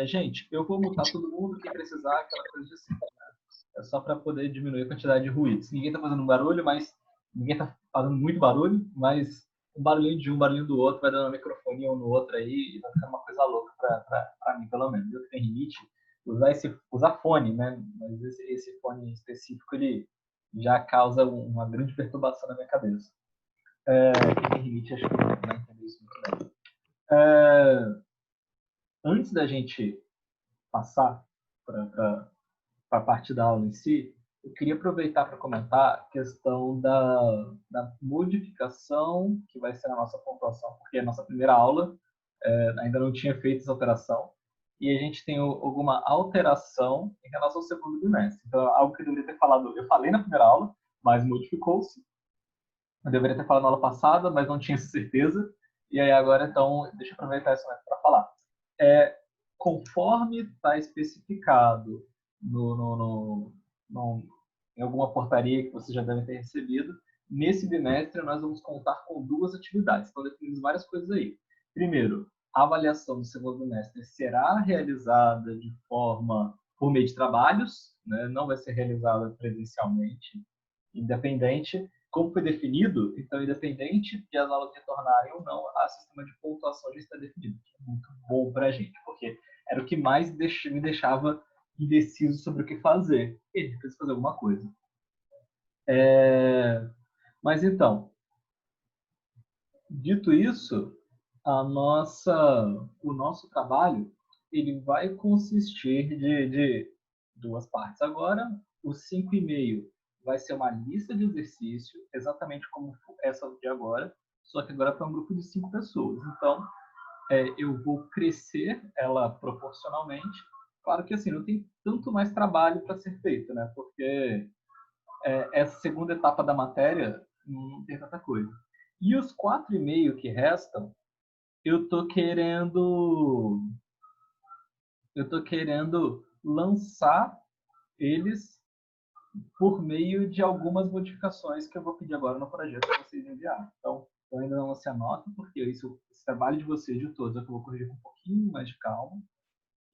Gente, eu vou mutar todo mundo, quem precisar, aquela coisa de sempre. É só para poder diminuir a quantidade de ruídos. Ninguém está fazendo barulho, mas ninguém está fazendo muito barulho, mas um barulhinho de um, barulhinho do outro, vai dando uma microfonia um no outro aí, e vai ficar uma coisa louca para mim, pelo menos. Eu que tenho rinite, usar fone, né? Mas esse fone específico, ele já causa uma grande perturbação na minha cabeça. Quem tem rinite, acho que não vai entender isso muito bem. Antes da gente passar para a parte da aula em si, eu queria aproveitar para comentar a questão da modificação que vai ser a nossa pontuação, porque a nossa primeira aula ainda não tinha feito essa alteração, e a gente tem alguma alteração em relação ao segundo bimestre. Então, algo que eu deveria ter falado, eu falei na primeira aula, mas modificou-se. Eu deveria ter falado na aula passada, mas não tinha essa certeza. E aí agora, então, deixa eu aproveitar esse momento para falar. Conforme está especificado em alguma portaria que vocês já devem ter recebido, nesse bimestre nós vamos contar com duas atividades. Então, definimos várias coisas aí. Primeiro, a avaliação do segundo bimestre será realizada de forma por meio de trabalhos, né? Não vai ser realizada presencialmente, independente. Como foi definido, então, independente de as aulas retornarem ou não, o sistema de pontuação já está definido, que é muito bom para a gente, porque era o que mais me deixava indeciso sobre o que fazer. E a gente precisa fazer alguma coisa. Mas então, dito isso, o nosso trabalho ele vai consistir de duas partes. Agora, o 5,5 vai ser uma lista de exercício, exatamente como essa de agora, só que agora para um grupo de 5 pessoas. Então, eu vou crescer ela proporcionalmente. Claro que assim, não tem tanto mais trabalho para ser feito, né? Porque essa segunda etapa da matéria não tem tanta coisa. E os 4,5 que restam, eu tô querendo lançar eles por meio de algumas modificações que eu vou pedir agora no projeto para vocês enviarem. Então, eu ainda não lancei a nota, porque esse trabalho de vocês, de todos, é que eu vou corrigir com um pouquinho mais de calma.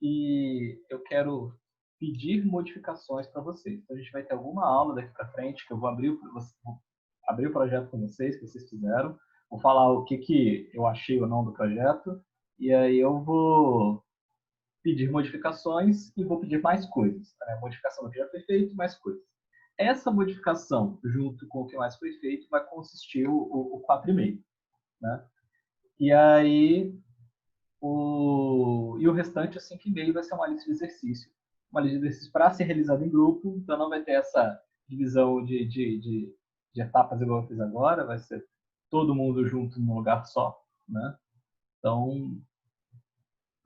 E eu quero pedir modificações para vocês. Então, a gente vai ter alguma aula daqui para frente, que eu vou abrir o projeto com vocês, que vocês fizeram. Vou falar o que eu achei ou não do projeto. E aí eu vou pedir modificações e vou pedir mais coisas. Né? Modificação do que já foi feito, mais coisas. Essa modificação, junto com o que mais foi feito, vai consistir o 4,5. Né? E aí, o restante, o 5,5, vai ser uma lista de exercício. Uma lista de exercícios para ser realizada em grupo, então não vai ter essa divisão de etapas igual eu fiz agora, vai ser todo mundo junto num lugar só. Né? Então,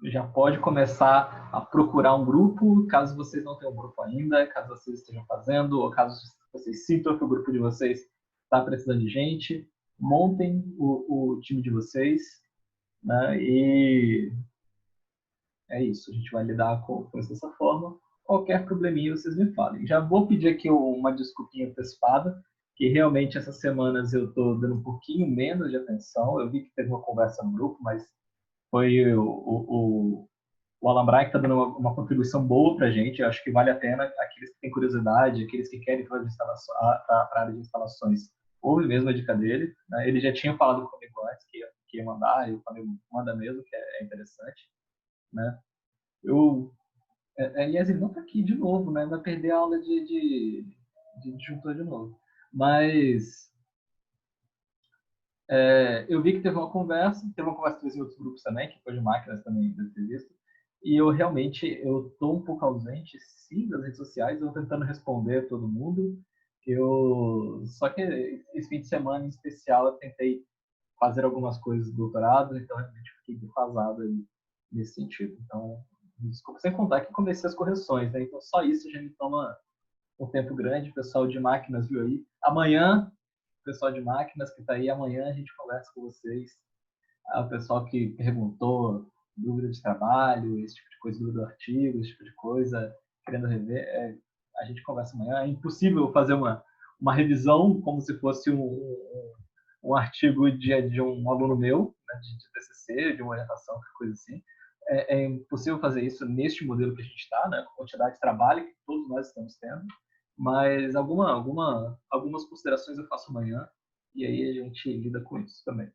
já pode começar a procurar um grupo, caso vocês não tenham um grupo ainda, caso vocês estejam fazendo, ou caso vocês sintam que o grupo de vocês está precisando de gente, montem o time de vocês, né? E é isso, a gente vai lidar com isso dessa forma. Qualquer probleminha vocês me falem. Já vou pedir aqui uma desculpinha antecipada, que realmente essas semanas eu estou dando um pouquinho menos de atenção. Eu vi que teve uma conversa no grupo, mas foi o Alambra que está dando uma contribuição boa para a gente. Eu acho que vale a pena. Aqueles que têm curiosidade, aqueles que querem para a área de instalações, ouve mesmo a dica dele. Né? Ele já tinha falado comigo antes que ia mandar, eu falei, manda mesmo, que é interessante. Né? Aliás, ele não está aqui de novo, né? Vai perder a aula de disjuntor de novo. Mas eu vi que teve uma conversa em outros grupos também, que foi de máquinas também deve ter visto. E eu realmente estou um pouco ausente, sim, das redes sociais. Eu estou tentando responder todo mundo. Só que esse fim de semana em especial eu tentei fazer algumas coisas do doutorado, então realmente fiquei defasado aí nesse sentido. Então, desculpa, sem contar que comecei as correções, né? Então só isso já me toma um tempo grande. O pessoal de máquinas viu aí. Amanhã, o pessoal de máquinas que está aí, amanhã a gente conversa com vocês. O pessoal que perguntou dúvida de trabalho, esse tipo de coisa, dúvida do artigo, esse tipo de coisa, querendo rever, a gente conversa amanhã. É impossível fazer uma revisão como se fosse um artigo de um aluno meu, né, de TCC, de uma orientação, coisa assim. é impossível fazer isso neste modelo que a gente está, né, com a quantidade de trabalho que todos nós estamos tendo, mas algumas considerações eu faço amanhã, e aí a gente lida com isso também.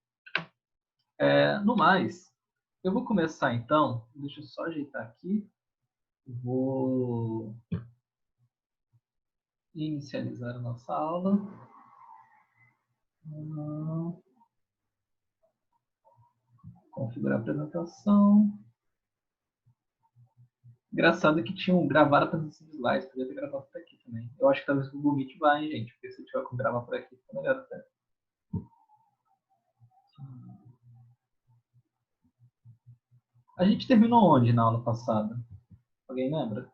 No mais, eu vou começar então, deixa eu só ajeitar aqui, vou inicializar a nossa aula. Configurar a apresentação. Engraçado que tinha um gravar a apresentação de slides, podia ter gravado por aqui também. Eu acho que talvez o Google Meet vai, hein, gente, porque se eu tiver como gravar por aqui, fica melhor até. A gente terminou onde na aula passada? Alguém lembra?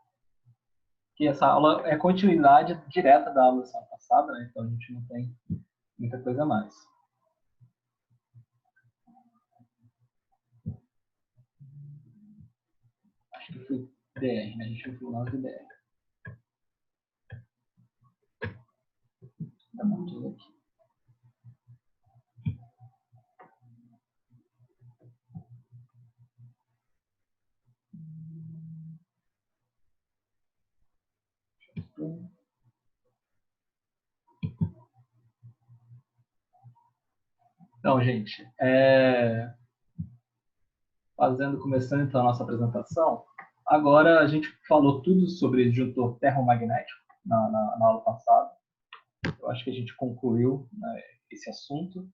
Que essa aula é continuidade direta da aula da semana passada, né? Então a gente não tem muita coisa a mais. Acho que foi DR, né? A gente viu lá do DR. Dá uma olhada aqui. Então, gente, começando então a nossa apresentação, agora a gente falou tudo sobre disjuntor termomagnético na aula passada. Eu acho que a gente concluiu, né, esse assunto.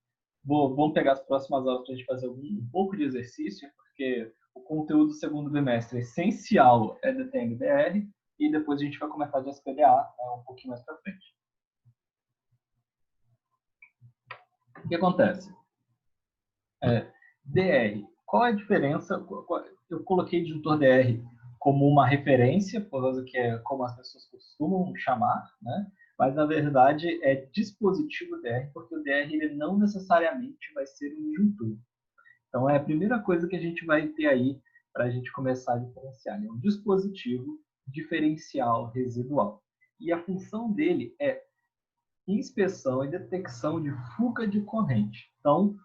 Vamos pegar as próximas aulas para a gente fazer um pouco de exercício, porque o conteúdo do segundo bimestre essencial é DTM-DR, e depois a gente vai comentar de SPDA, né, um pouquinho mais para frente. O que acontece? DR. Qual é a diferença? Eu coloquei disjuntor DR como uma referência, por causa que é como as pessoas costumam chamar, né? Mas, na verdade, é dispositivo DR, porque o DR ele não necessariamente vai ser um disjuntor. Então, é a primeira coisa que a gente vai ter aí para a gente começar a diferenciar. É um dispositivo diferencial residual. E a função dele é inspeção e detecção de fuga de corrente. Então,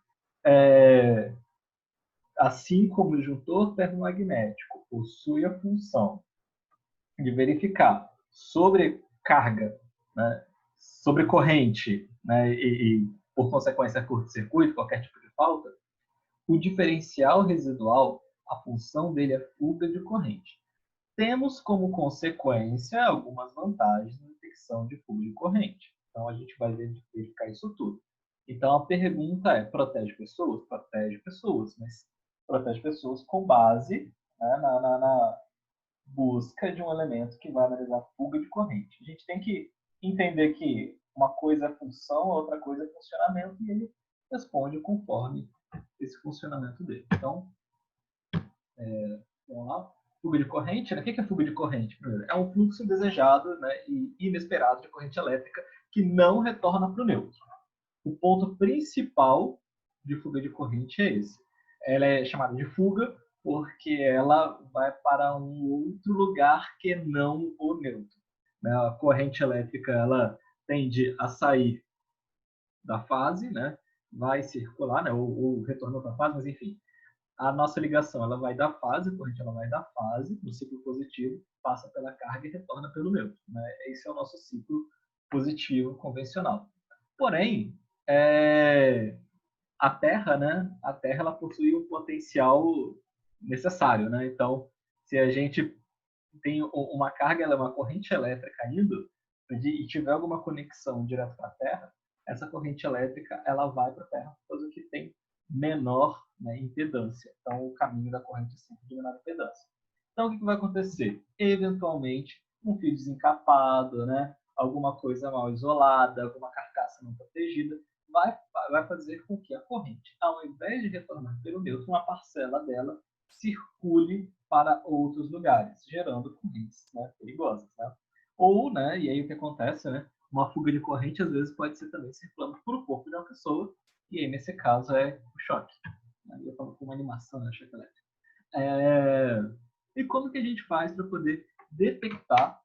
assim como o disjuntor termomagnético possui a função de verificar sobrecarga, né, sobrecorrente, né, e, por consequência, curto-circuito, qualquer tipo de falta, o diferencial residual, a função dele é fuga de corrente. Temos como consequência algumas vantagens na detecção de fuga de corrente. Então, a gente vai verificar isso tudo. Então, a pergunta é, protege pessoas? Protege pessoas, mas protege pessoas com base, né, na busca de um elemento que vai analisar fuga de corrente. A gente tem que entender que uma coisa é função, a outra coisa é funcionamento, e ele responde conforme esse funcionamento dele. Então, vamos lá. Fuga de corrente, né? O que é fuga de corrente? Primeiro, é um fluxo desejado, né, e inesperado de corrente elétrica que não retorna para o neutro. O ponto principal de fuga de corrente é esse. Ela é chamada de fuga porque ela vai para um outro lugar que não o neutro. A corrente elétrica ela tende a sair da fase, né? Vai circular, né? ou retornar para a fase, mas enfim, a nossa ligação ela vai da fase, a corrente ela vai da fase, no ciclo positivo, passa pela carga e retorna pelo neutro. Né? Esse é o nosso ciclo positivo convencional. Porém, a Terra, né? A Terra ela possui um potencial necessário, né? Então, se a gente tem uma carga, ela é uma corrente elétrica indo e tiver alguma conexão direto para a Terra, essa corrente elétrica ela vai para a Terra, coisa que tem menor, né, impedância. Então, o caminho da corrente é sempre de menor impedância. Então, o que vai acontecer? Eventualmente, um fio desencapado, né, alguma coisa mal isolada, alguma carcaça não protegida, vai fazer com que a corrente, ao invés de retornar pelo neutro, uma parcela dela circule para outros lugares, gerando correntes, né, perigosas. Né? Ou, né, e aí o que acontece, né, uma fuga de corrente às vezes pode ser também circulando por o corpo de uma pessoa, e aí nesse caso é o choque. Eu falo com uma animação, né, choque elétrico. E como que a gente faz para poder detectar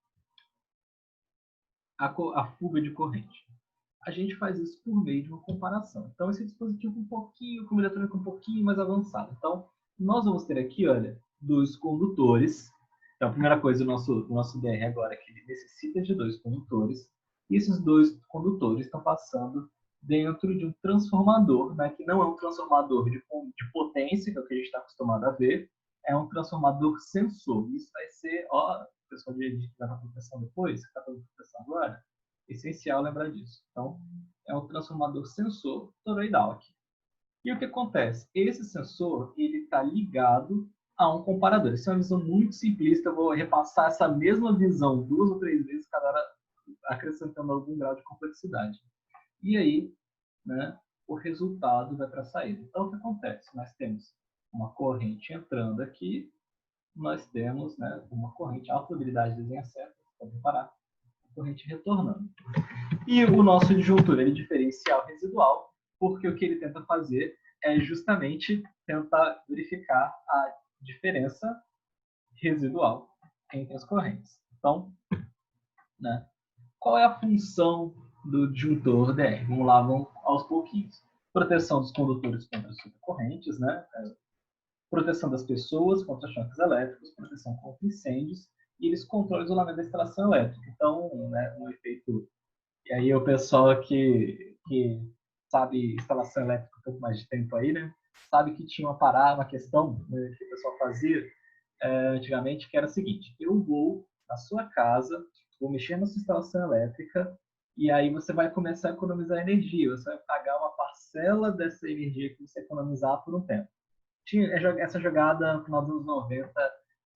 a fuga de corrente? A gente faz isso por meio de uma comparação. Então, esse dispositivo com um pouquinho, com uma eletrônica um pouquinho mais avançada. Então, nós vamos ter aqui, olha, 2 condutores. Então, a primeira coisa, o nosso DR agora é que ele necessita de 2 condutores. E esses 2 condutores estão passando dentro de um transformador, né, que não é um transformador de potência, que é o que a gente está acostumado a ver, é um transformador sensor. Isso vai ser, ó, o pessoal de que vai para proteção depois, que está fazendo proteção agora, essencial lembrar disso. Então, é um transformador sensor toroidal aqui. E o que acontece? Esse sensor ele está ligado a um comparador. Isso é uma visão muito simplista. Eu vou repassar essa mesma visão 2 ou 3 vezes, cada hora acrescentando algum grau de complexidade. E aí, né, o resultado vai para a saída. Então, o que acontece? Nós temos uma corrente entrando aqui, nós temos, né, uma corrente, alta habilidade de desenhar certo, pode reparar, corrente retornando. E o nosso disjuntor é diferencial residual, porque o que ele tenta fazer é justamente tentar verificar a diferença residual entre as correntes. Então, né, qual é a função do disjuntor DR? Vamos lá, vamos aos pouquinhos. Proteção dos condutores contra supercorrentes, né? Proteção das pessoas contra choques elétricos, proteção contra incêndios, e eles controlam o isolamento da instalação elétrica. Então, né, um efeito. E aí o pessoal que sabe instalação elétrica um pouco mais de tempo aí, né, sabe que tinha uma questão, né, que o pessoal fazia antigamente, que era a seguinte: eu vou na sua casa, vou mexer na sua instalação elétrica, e aí você vai começar a economizar energia, você vai pagar uma parcela dessa energia que você economizar por um tempo. Essa jogada no final dos anos 90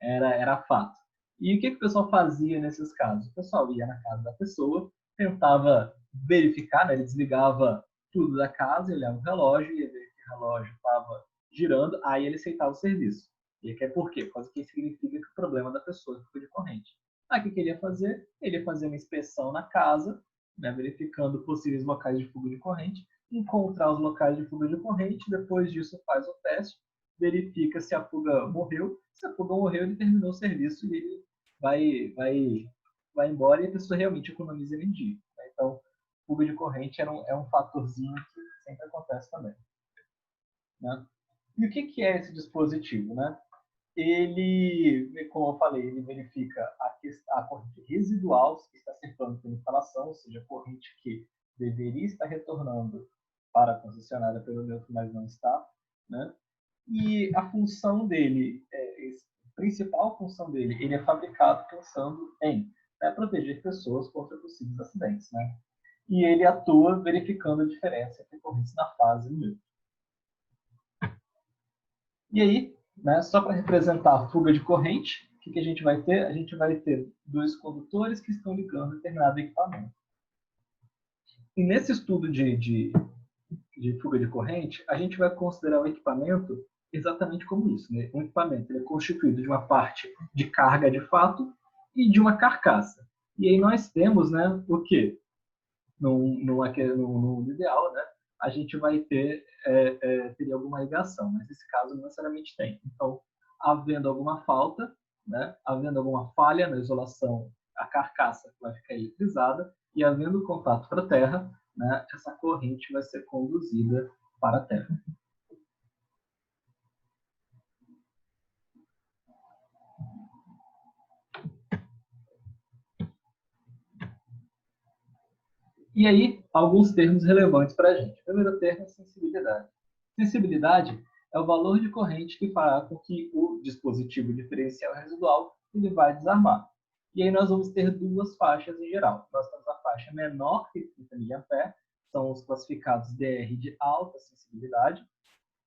era fato. E o que o pessoal fazia nesses casos? O pessoal ia na casa da pessoa, tentava verificar, né? Ele desligava tudo da casa, ele olhava o relógio, ia ver que o relógio estava girando, aí ele aceitava o serviço. E aqui é por quê? Por causa que significa que o problema da pessoa foi de corrente. Aí o que ele ia fazer? Ele ia fazer uma inspeção na casa, né, verificando possíveis locais de fuga de corrente, encontrar os locais de fuga de corrente, depois disso faz o teste, verifica se a fuga morreu. Se a fuga morreu, ele terminou o serviço e ele vai embora e a pessoa realmente economiza energia. Então, fuga de corrente é um fatorzinho que sempre acontece também. Né? E o que é esse dispositivo? Né? Ele, como eu falei, ele verifica a corrente residual que está circulando pela instalação, ou seja, a corrente que deveria estar retornando para a concessionária pelo neutro, mas não está. Né? E a função dele, a principal função dele, ele é fabricado pensando em proteger pessoas contra possíveis acidentes. Né? E ele atua verificando a diferença entre correntes na fase e no neutro. E aí, né, só para representar a fuga de corrente, o que a gente vai ter? A gente vai ter 2 condutores que estão ligando determinado equipamento. E nesse estudo de fuga de corrente, a gente vai considerar o equipamento exatamente como isso. Né? Um equipamento é constituído de uma parte de carga de fato e de uma carcaça. E aí nós temos, né, o quê? No ideal, né, a gente vai teria alguma ligação, mas nesse caso não necessariamente tem. Então, havendo alguma falta, né, havendo alguma falha na isolação, a carcaça vai ficar eletrizada, e havendo contato para a terra, né, essa corrente vai ser conduzida para a terra. E aí, alguns termos relevantes para a gente. O primeiro termo é sensibilidade. Sensibilidade é o valor de corrente que fará com que o dispositivo diferencial residual ele vai desarmar. E aí nós vamos ter 2 faixas em geral. Nós temos a faixa menor que 30 mA, são os classificados DR de alta sensibilidade,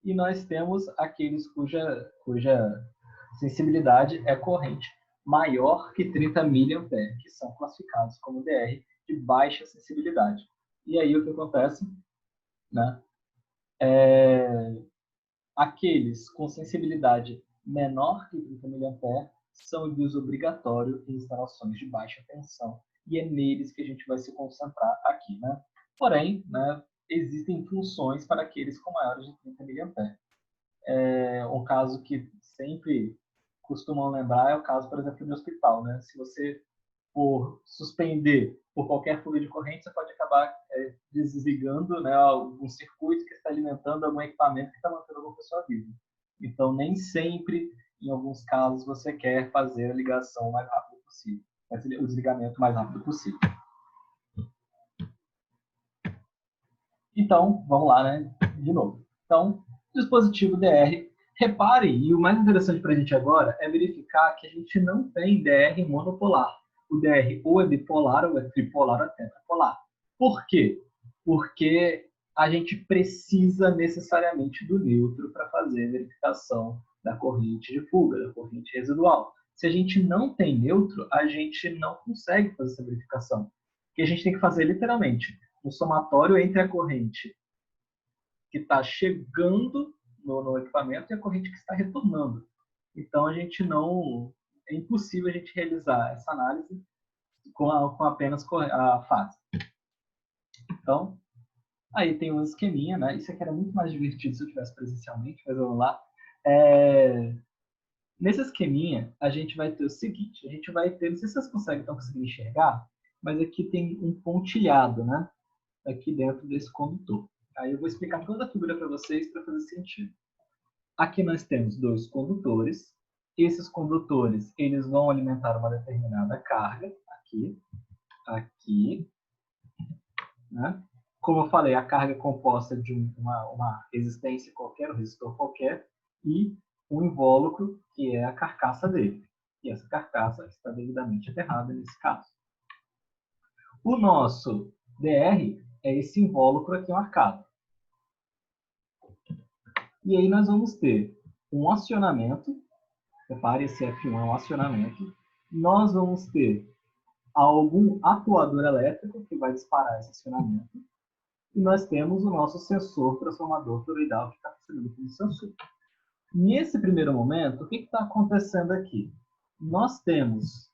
e nós temos aqueles cuja sensibilidade é corrente maior que 30 mA, que são classificados como DR de baixa sensibilidade. E aí o que acontece? Né? Aqueles com sensibilidade menor que 30 mA são de uso obrigatório em instalações de baixa tensão, e é neles que a gente vai se concentrar aqui. Né? Porém, né, existem funções para aqueles com maiores de 30 mA. Um caso que sempre costumam lembrar é o caso, por exemplo, de hospital. Né? Se você por suspender por qualquer fuga de corrente, você pode acabar desligando, né, algum circuito que está alimentando algum equipamento que está mantendo alguma pessoa viva. Então, nem sempre Em alguns casos, você quer fazer a ligação o mais rápido possível, o desligamento o mais rápido possível. Então, vamos lá, né? De novo. Então, dispositivo DR. Reparem, e o mais interessante para a gente agora é verificar que a gente não tem DR monopolar. O DR ou é bipolar, ou é tripolar, ou é tetrapolar. Por quê? Porque a gente precisa necessariamente do neutro para fazer a verificação da corrente de fuga, da corrente residual. Se a gente não tem neutro, a gente não consegue fazer essa verificação. O que a gente tem que fazer literalmente um somatório entre a corrente que está chegando no equipamento e a corrente que está retornando. Então, a gente não... É impossível a gente realizar essa análise com apenas a fase. Então, aí tem um esqueminha, né? Isso aqui era muito mais divertido se eu tivesse presencialmente, mas vamos lá. Nesse esqueminha, a gente vai ter o seguinte, a gente vai ter, não sei se vocês estão conseguindo enxergar, mas aqui tem um pontilhado, né? Aqui dentro desse condutor. Aí eu vou explicar toda a figura para vocês para fazer sentido. Aqui nós temos dois condutores. Esses condutores, eles vão alimentar uma determinada carga. Aqui, né? Como eu falei, a carga é composta de uma resistência qualquer, um resistor qualquer, e um invólucro, que é a carcaça dele. E essa carcaça está devidamente aterrada nesse caso. O nosso DR é esse invólucro aqui marcado. E aí nós vamos ter um acionamento, repare, esse F1 é um acionamento, nós vamos ter algum atuador elétrico que vai disparar esse acionamento, e nós temos o nosso sensor transformador toroidal que está funcionando como sensor. Nesse primeiro momento, o que está acontecendo aqui? Nós temos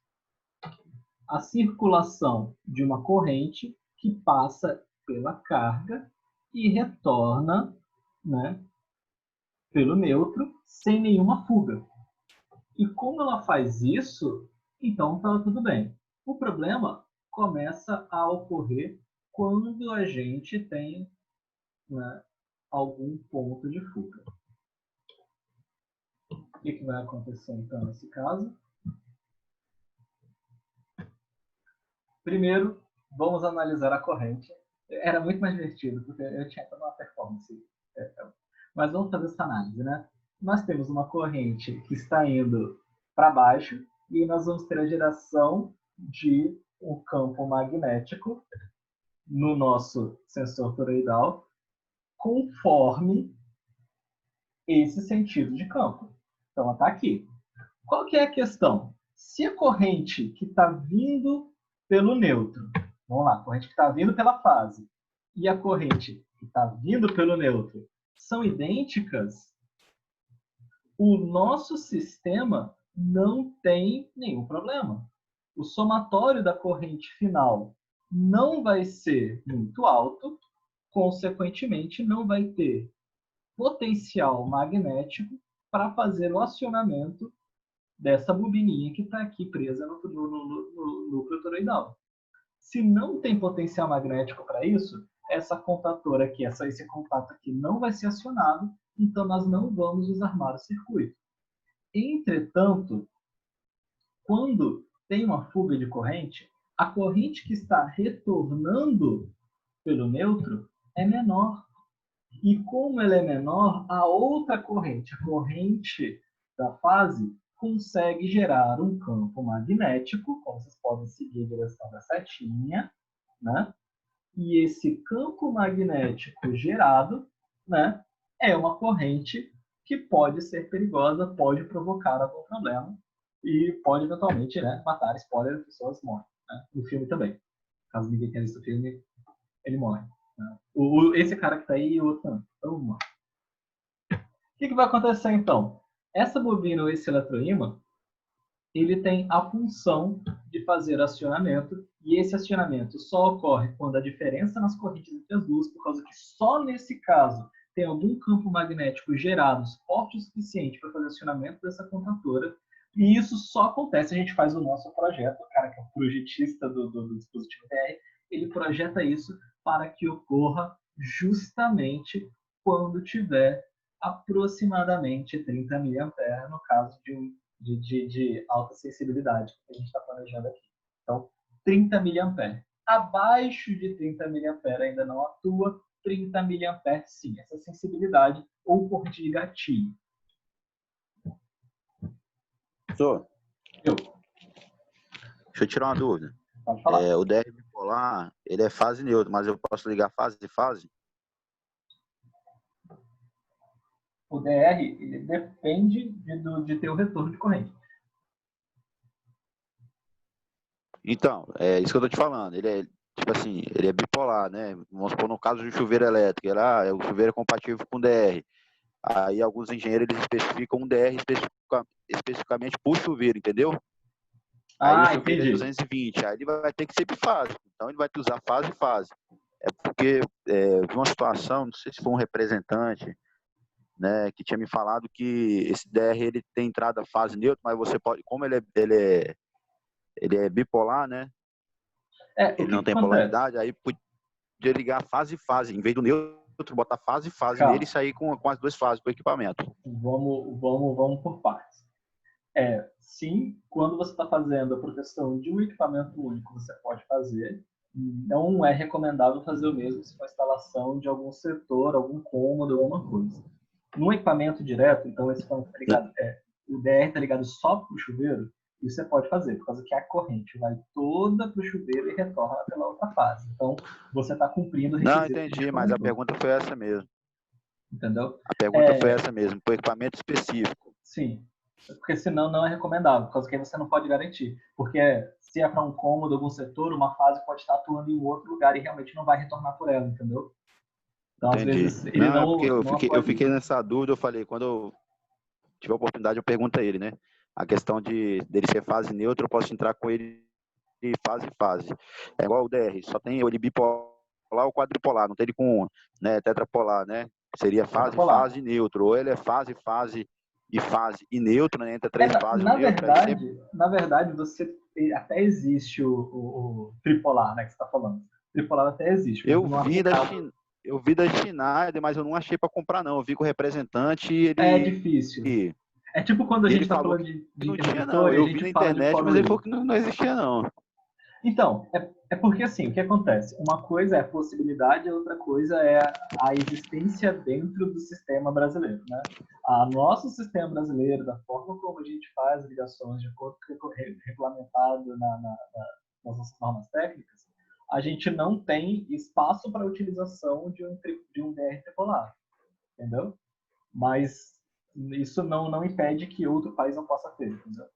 a circulação de uma corrente que passa pela carga e retorna, né, pelo neutro sem nenhuma fuga. E como ela faz isso, então está tudo bem. O problema começa a ocorrer quando a gente tem, né, algum ponto de fuga. O que vai acontecer então nesse caso? Primeiro, vamos analisar a corrente. Era muito mais divertido, porque eu tinha toda uma performance. Mas vamos fazer essa análise, né? Nós temos uma corrente que está indo para baixo e nós vamos ter a geração de um campo magnético no nosso sensor toroidal conforme esse sentido de campo. Então, ela está aqui. Qual que é a questão? Se a corrente que está vindo pelo neutro, vamos lá, a corrente que está vindo pela fase e a corrente que está vindo pelo neutro são idênticas, o nosso sistema não tem nenhum problema. O somatório da corrente final não vai ser muito alto, consequentemente, não vai ter potencial magnético para fazer o acionamento dessa bobininha que está aqui presa no núcleo toroidal. Se não tem potencial magnético para isso, essa contatora aqui, esse contato aqui não vai ser acionado, então nós não vamos desarmar o circuito. Entretanto, quando tem uma fuga de corrente, a corrente que está retornando pelo neutro é menor. E como ela é menor, a outra corrente, a corrente da fase, consegue gerar um campo magnético, como vocês podem seguir a direção da setinha, né? E esse campo magnético gerado, né, é uma corrente que pode ser perigosa, pode provocar algum problema e pode eventualmente, né, matar, spoiler, pessoas morrem. Né? No filme também. Caso ninguém tenha visto o filme, ele morre. Né? Esse cara que está aí e o outro não. Então, vamos lá. O que vai acontecer então? Essa bobina ou esse eletroímã, ele tem a função de fazer acionamento, e esse acionamento só ocorre quando a diferença nas correntes entre as duas, por causa que só nesse caso tem algum campo magnético gerado forte o suficiente para fazer acionamento dessa contatora, e isso só acontece, a gente faz o nosso projeto, o cara que é o projetista do dispositivo DR, ele projeta isso para que ocorra justamente quando tiver aproximadamente 30 mA no caso de alta sensibilidade que a gente está planejando aqui. Então, 30 mA. Abaixo de 30 mA ainda não atua, 30 mA sim, essa sensibilidade ou corrente de gatilho. Professor, Eu, deixa eu tirar uma dúvida. pode falar. O DR bipolar, ele é fase neutra, mas eu posso ligar fase e fase? O DR, ele depende de ter o retorno de corrente. Então, é isso que eu tô te falando. Ele é, tipo assim, ele é bipolar, né? Vamos supor, no caso de um chuveiro elétrico, o chuveiro é compatível com DR. Aí alguns engenheiros, eles especificam um DR especificamente por chuveiro, entendeu? Aí o chuveiro é Entendi. 220, aí ele vai ter que ser bifásico. Então ele vai te usar fase e fase. É porque eu vi uma situação, não sei se foi um representante, né, que tinha me falado que esse DR ele tem entrada fase neutra, mas você pode, como ele é bipolar, né? O Ele que não que tem acontece? polaridade, aí podia ligar fase e fase, em vez do neutro, botar fase e fase nele e Calma, sair com as duas fases do equipamento. vamos por partes. Sim, quando você está fazendo a proteção de um equipamento único, você pode fazer. Não é recomendável fazer o mesmo se for a instalação de algum setor, algum cômodo, alguma coisa. No equipamento direto, então esse equipamento tá ligado, o DR está ligado só para o chuveiro, isso você pode fazer, por causa que a corrente vai toda para o chuveiro e retorna pela outra fase. Então, você está cumprindo o Não, requisito que a gente entendi, mas a comentou, pergunta foi essa mesmo. entendeu? A pergunta foi essa mesmo, para o equipamento específico. Sim, porque senão não é recomendável, por causa que aí você não pode garantir. Porque se é para um cômodo, algum setor, uma fase pode estar atuando em outro lugar e realmente não vai retornar por ela, entendeu? Então, às Entendi. vezes, ele Não, é porque não eu atualiza. fiquei nessa dúvida, eu falei, quando eu tiver a oportunidade, eu pergunto a ele, né? A questão dele ser fase neutra, eu posso entrar com ele de fase em fase. É igual o DR, só tem ele bipolar ou quadripolar, não tem ele com, né, tetrapolar, né? Seria fase, Tetrapolar. fase, neutro. Ou ele é fase, fase e neutro, né? Entre três fases o Na neutro, aí sempre... verdade, você até existe o tripolar, né, que você está falando. Tripolar até existe, mas Eu não é vi da aplicável. China, eu vi da Schneider, mas eu não achei para comprar, não. Eu vi com o representante e É difícil. É tipo quando a gente ele está falou falando que de não tinha, não. interruptor e a Eu vi gente na fala de internet, mas ele falou power. que não existia, não. Então, é porque assim, o que acontece? Uma coisa é a possibilidade, a outra coisa é a existência dentro do sistema brasileiro, né? A nosso sistema brasileiro, da forma como a gente faz ligações de acordo com o regulamentado nas nossas normas técnicas, a gente não tem espaço para a utilização de um DR tripolar, entendeu? Mas isso não impede que outro país não possa ter, entendeu?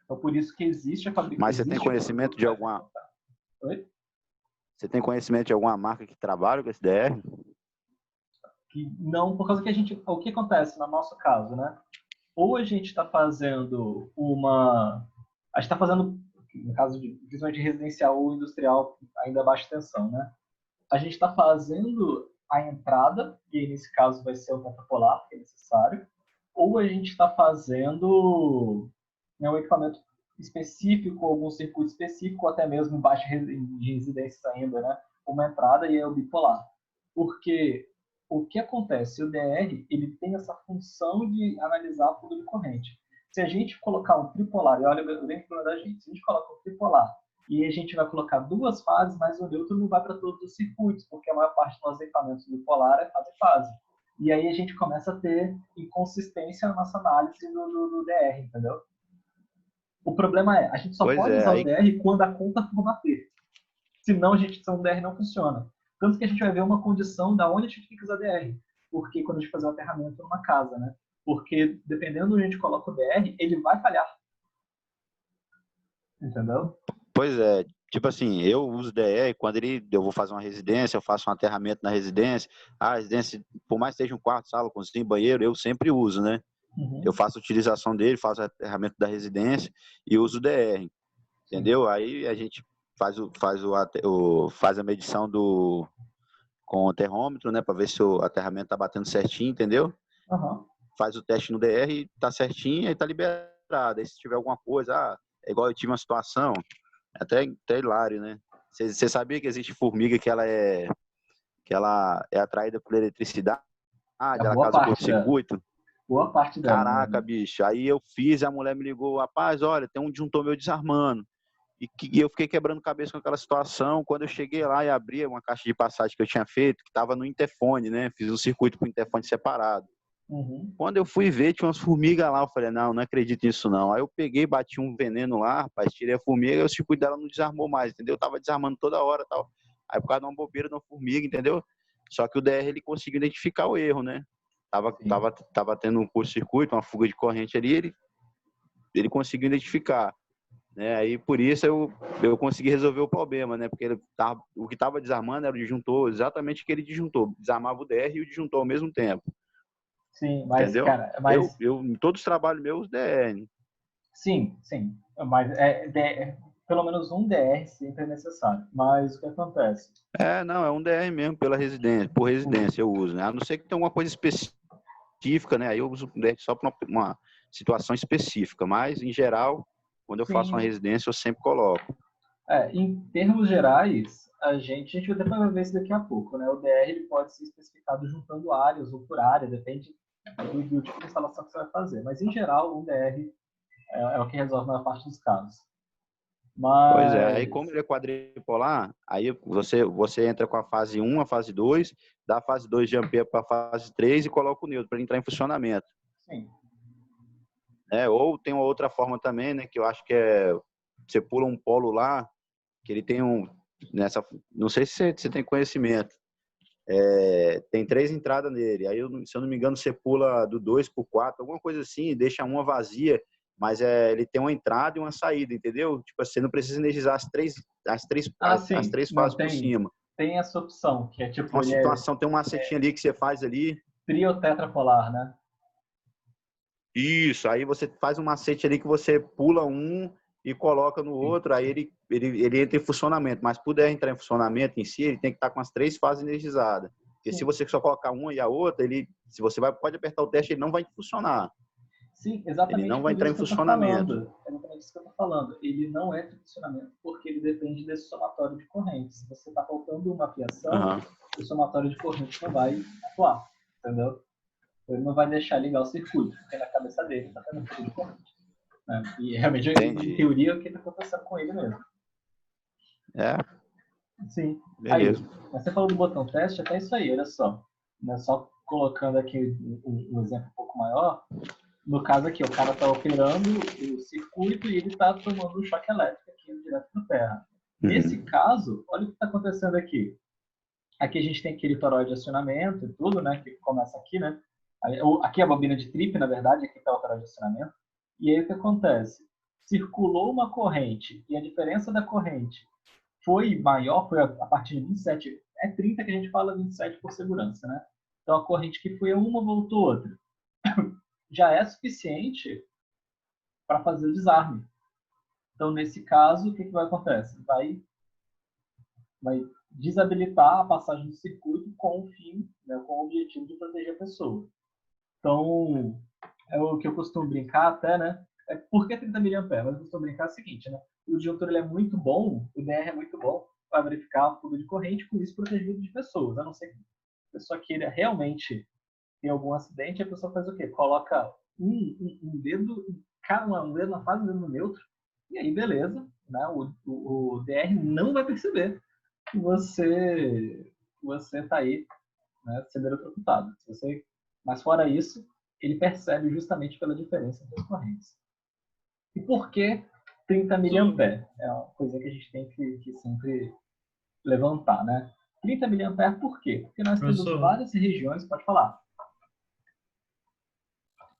Então, por isso que existe a fabricação, Mas você tem existe o conhecimento produto de para alguma, executar. Oi? você tem conhecimento de alguma marca que trabalha com esse DR? Que não, por causa que a gente, o que acontece no nosso caso, né? Ou a gente está fazendo a gente está fazendo, no caso de principalmente residencial ou industrial, ainda baixa tensão, né? A gente está fazendo a entrada, que nesse caso vai ser o tetrapolar, que é necessário, ou a gente está fazendo, né, um equipamento específico, algum circuito específico, ou até mesmo baixa de residências ainda, né? Uma entrada e é o bipolar. Porque o que acontece? O DR ele tem essa função de analisar fluxo de corrente. Se a gente colocar um tripolar, e olha o grande problema da gente, se a gente coloca um tripolar e a gente vai colocar duas fases, mas o neutro não vai para todos os circuitos, porque a maior parte dos nossos equipamentos bipolar é fase-fase. E aí a gente começa a ter inconsistência na nossa análise do DR, entendeu? O problema é, a gente só Pois pode é, usar o aí, DR quando a conta for bater. Senão, o DR não funciona. Tanto que a gente vai ver uma condição da onde a gente tem que usar DR. Porque quando a gente fazer o aterramento numa casa, né? Porque dependendo de onde a gente coloca o DR, ele vai falhar. Entendeu? pois é, tipo assim, eu uso DR quando eu vou fazer uma residência, eu faço um aterramento na residência. A residência, por mais que seja um quarto, sala, cozinha, banheiro, eu sempre uso, né? Eu Uhum. faço a utilização dele, faço o aterramento da residência e uso o DR, Sim. entendeu? Aí a gente faz a medição com o termômetro, né, para ver se o aterramento tá batendo certinho, entendeu? Uhum. Faz o teste no DR, tá certinho, aí tá liberado. Aí se tiver alguma coisa, é igual eu tive uma situação, até hilário, né? Você sabia que existe formiga que ela é atraída por eletricidade, Ah, É dela boa casa parte dela. curto-circuito? Boa parte dela, na Caraca, verdade. bicho. Aí eu fiz, a mulher me ligou, rapaz, olha, tem um disjuntor meu desarmando. E eu fiquei quebrando cabeça com aquela situação. Quando eu cheguei lá e abri uma caixa de passagem que eu tinha feito, que estava no interfone, né? Fiz um circuito com o interfone separado. Uhum. Quando eu fui ver, tinha umas formigas lá. Eu falei, não, não acredito nisso não. Aí eu peguei, bati um veneno lá, rapaz, tirei a formiga e o circuito dela não desarmou mais, entendeu? Eu tava desarmando toda hora e tal. Aí por causa de uma bobeira de uma formiga, entendeu? Só que o DR ele conseguiu identificar o erro, né? Tava, Sim. tava, tava tendo um curto-circuito, uma fuga de corrente ali, ele conseguiu identificar, né? Aí por isso eu consegui resolver o problema, né? Porque o que estava desarmando era o disjuntor, exatamente aquele disjuntor. Desarmava o DR e o disjuntor ao mesmo tempo, Sim, mas, entendeu? cara, Em todos os trabalhos meus, DR. sim, sim. Mas pelo menos um DR sempre é necessário. Mas o que acontece? Não, é um DR mesmo, pela residência, por residência eu uso, né? A não ser que tenha alguma coisa específica, né? Aí eu uso o DR só para uma situação específica, mas em geral, quando eu faço uma Sim, residência, eu sempre coloco. em termos gerais, a gente vai até ver isso daqui a pouco, né? O DR ele pode ser especificado juntando áreas ou por área, depende do tipo de instalação que você vai fazer. Mas, em geral, um DR é o que resolve a maior parte dos casos. Pois é, aí Mas, como ele é quadripolar, aí você entra com a fase 1, a fase 2, dá a fase 2 de ampere para a fase 3 e coloca o neutro para entrar em funcionamento. sim. Ou tem uma outra forma também, né, que eu acho que você pula um polo lá, que ele tem não sei se você tem conhecimento, tem 3 entradas nele, aí se eu não me engano você pula do 2 para o 4, alguma coisa assim, e deixa uma vazia, mas ele tem uma entrada e uma saída, entendeu? Tipo, você não precisa energizar Ah, as sim. três Não, fases por tem, cima. tem essa opção, que é tipo, Uma ele é situação, tem uma setinha ali que você faz ali. triotetrapolar, né? Isso, aí você faz um macete ali que você pula um e coloca no Sim. outro, aí ele entra em funcionamento. Mas puder entrar em funcionamento em si, ele tem que estar com as 3 fases energizadas. Porque se Sim. você só colocar uma e a outra, se você pode apertar o teste, ele não vai funcionar. Sim, Ele exatamente não vai por entrar isso em que eu estou funcionamento. falando. É exatamente isso que eu estou falando. Ele não entra em funcionamento porque ele depende desse somatório de correntes. Se você está faltando uma fiação, Uhum. o somatório de correntes não vai atuar, entendeu? Ele não vai deixar ligar o circuito, porque na cabeça dele está tendo fuga de corrente. Né? E realmente, em Entendi. teoria, é o que está acontecendo com ele mesmo. É, Sim. Aí, beleza. mas você falou do botão teste, até isso aí, olha só. Né? Só colocando aqui um exemplo um pouco maior, no caso aqui, o cara está operando o circuito e ele está tomando um choque elétrico aqui direto da Terra. Nesse Uhum. caso, olha o que está acontecendo aqui. Aqui a gente tem aquele toroide de acionamento e tudo, né? Que começa aqui, né? Aqui é a bobina de trip, na verdade, aqui está o toroide de acionamento. E aí o que acontece? Circulou uma corrente e a diferença da corrente foi maior, foi a partir de 27, é 30 que a gente fala 27 por segurança, né? Então a corrente que foi uma voltou outra. Já é suficiente para fazer o desarme. Então, nesse caso, o que vai acontecer? Vai desabilitar a passagem do circuito com o fim, né, com o objetivo de proteger a pessoa. Então, é o que eu costumo brincar até, né? Por que 30 mA? Mas eu costumo brincar o seguinte, né? O disjuntor ele é muito bom, o DR é muito bom para verificar a fuga de corrente, com isso protegido de pessoas. A não ser que a pessoa queira realmente ter algum acidente, a pessoa faz o quê? Coloca um dedo, um dedo na fase, um dedo no neutro, e aí beleza, né? O DR não vai perceber que você está aí, né, sendo eletrocutado. Mas fora isso, ele percebe justamente pela diferença entre as correntes. E por que 30 Professor, miliamperes? É uma coisa que a gente tem que sempre levantar, né? 30 miliamperes por quê? Porque nós temos professor, várias regiões, pode falar.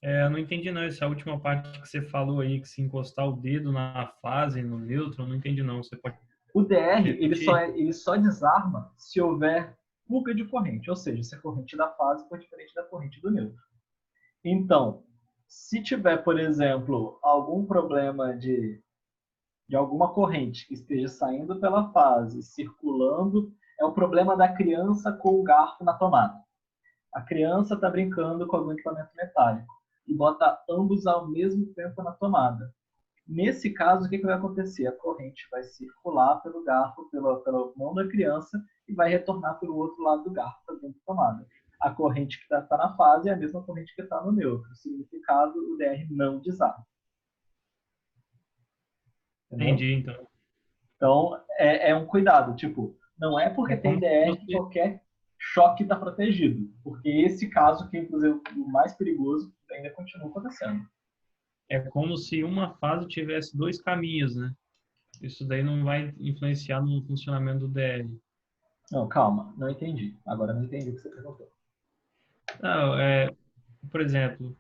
eu não entendi não essa última parte que você falou aí, que se encostar o dedo na fase, no neutro, eu não entendi não. Você pode O DR repetir? ele só desarma se houver fuga de corrente, ou seja, se a corrente da fase for diferente da corrente do neutro. Então, se tiver, por exemplo, algum problema de alguma corrente que esteja saindo pela fase, circulando, é o problema da criança com o garfo na tomada. A criança está brincando com algum equipamento metálico e bota ambos ao mesmo tempo na tomada. Nesse caso, o que vai acontecer? A corrente vai circular pelo garfo, pela mão da criança e vai retornar pelo outro lado do garfo, para dentro da tomada. a corrente que está na fase é a mesma corrente que está no neutro. Significado, o DR não desarma. Entendeu? Entendi, então. Então, é um cuidado. Tipo, não é porque tem DR que qualquer choque está protegido. Porque esse caso, que é inclusive o mais perigoso, ainda continua acontecendo. É como se uma fase tivesse dois caminhos, né? Isso daí não vai influenciar no funcionamento do DR. Não, calma, não entendi. Agora não entendi o que você perguntou. Não, por exemplo,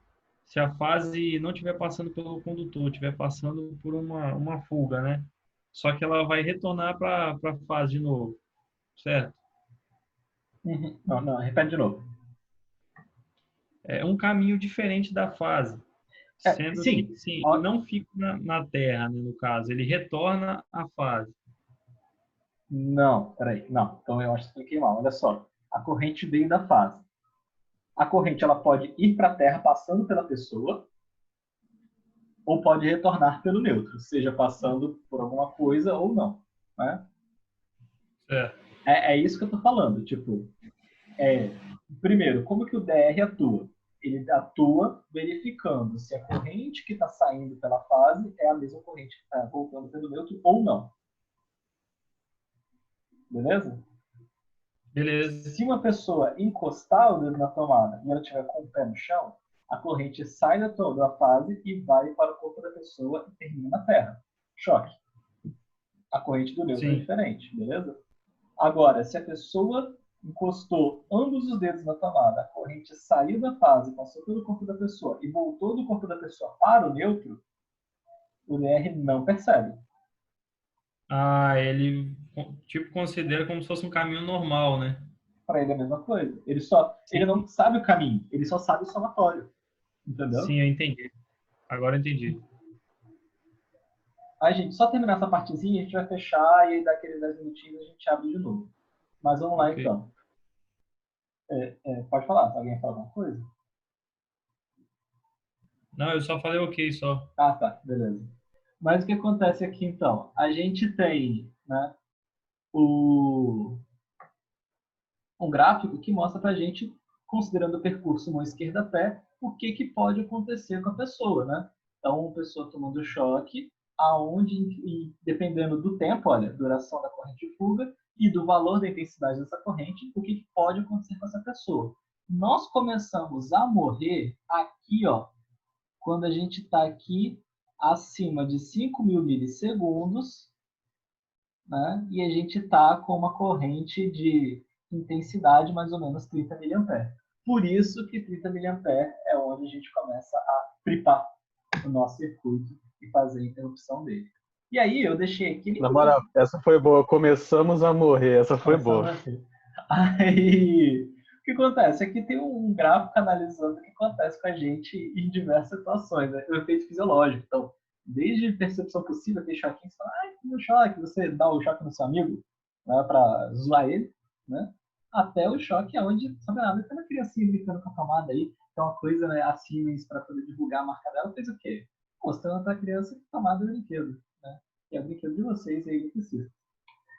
se a fase não estiver passando pelo condutor, estiver passando por uma fuga, né? Só que ela vai retornar para a fase de novo, certo? Uhum. Não, repete de novo. É um caminho diferente da fase, sendo Sim. que, sim, não fica na Terra, né, no caso, ele retorna à fase. Não, peraí. Não, então eu acho que expliquei mal. Olha só. A corrente veio da fase. A corrente ela pode ir para a Terra passando pela pessoa ou pode retornar pelo neutro, seja passando por alguma coisa ou não. Né? É isso que eu estou falando. Tipo, primeiro, como que o DR atua? Ele atua verificando se a corrente que está saindo pela fase é a mesma corrente que está voltando pelo neutro ou não. Beleza? Beleza. Se uma pessoa encostar o dedo na tomada e ela estiver com o pé no chão, a corrente sai da fase e vai para o corpo da pessoa e termina na terra. Choque. A corrente do neutro é diferente, beleza? Agora, se a pessoa encostou ambos os dedos na tomada, a corrente saiu da fase, passou pelo corpo da pessoa e voltou do corpo da pessoa para o neutro, o DR não percebe. Ah, ele tipo considera como se fosse um caminho normal, né? Para ele é a mesma coisa. Ele não sabe o caminho, ele só sabe o somatório. Entendeu? Sim, eu entendi. Agora eu entendi. Aí, gente, só terminar essa partezinha, a gente vai fechar e aí daqui aqueles 10 minutinhos a gente abre de novo. Mas vamos lá, então. Pode falar, se alguém falar alguma coisa? Não, eu só falei ok, só. Ah, tá, beleza. Mas o que acontece aqui, então? A gente tem, né, um gráfico que mostra pra gente, considerando o percurso mão esquerda pé, o que pode acontecer com a pessoa, né? Então, a pessoa tomando choque, aonde, dependendo do tempo, olha, duração da corrente de fuga e do valor da intensidade dessa corrente, o que pode acontecer com essa pessoa. Nós começamos a morrer aqui, ó, quando a gente está aqui acima de 5.000 milissegundos, né? E a gente está com uma corrente de intensidade mais ou menos 30 mA. Por isso que 30 mA é onde a gente começa a tripar o nosso circuito e fazer a interrupção dele. E aí eu deixei aqui... Na moral, essa foi boa. Começamos a morrer. Essa foi boa. Aí, o que acontece? Aqui tem um gráfico analisando o que acontece com a gente em diversas situações. Né? O efeito fisiológico. Então, desde percepção possível, tem choquinho, você fala, que meu choque, você dá o choque no seu amigo, né, para zoar ele, né? Até o choque onde, sabe nada, tem uma criancinha brincando com a tomada aí, que é uma coisa, né, a Siemens, para poder divulgar a marca dela, fez o quê? Mostrando para a criança que tomada é brinquedo, né? Que é o brinquedo de vocês aí que precisa.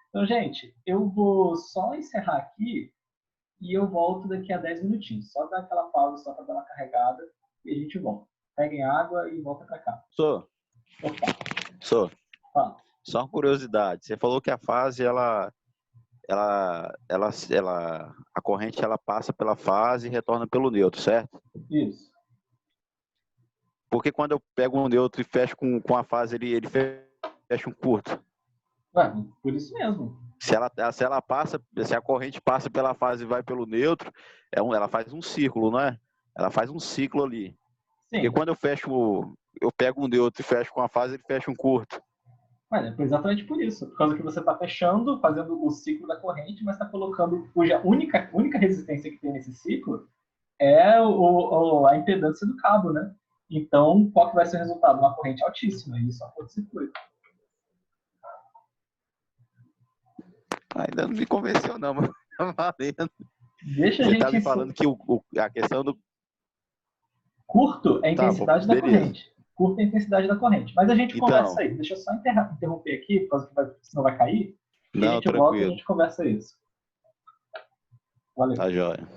Então, gente, eu vou só encerrar aqui e eu volto daqui a 10 minutinhos. Só dar aquela pausa, só para dar uma carregada e a gente volta. Peguem água e volta para cá. Só uma curiosidade. Você falou que a fase, a corrente ela passa pela fase e retorna pelo neutro, certo? Isso. Porque quando eu pego um neutro e fecho com a fase, ele fecha um curto. Por isso mesmo. Se a corrente passa pela fase e vai pelo neutro, ela faz um círculo, não é? Ela faz um ciclo ali. Sim. Porque quando eu pego um neutro e fecho com a fase, ele fecha um curto. É exatamente por isso. Por causa que você está fechando, fazendo o ciclo da corrente, mas está colocando, cuja única resistência que tem nesse ciclo é a impedância do cabo, né? Então, qual que vai ser o resultado? Uma corrente altíssima, e isso é um curto-circuito. Ainda não me convenceu, não, mas tá valendo. Deixa a gente... Você tá me falando que a questão do... Curto é a intensidade da corrente. Curto é a intensidade da corrente. Mas a gente conversa aí. Deixa eu só interromper aqui, por causa que senão vai cair. E a gente volta e a gente conversa isso. Valeu. Tá jóia.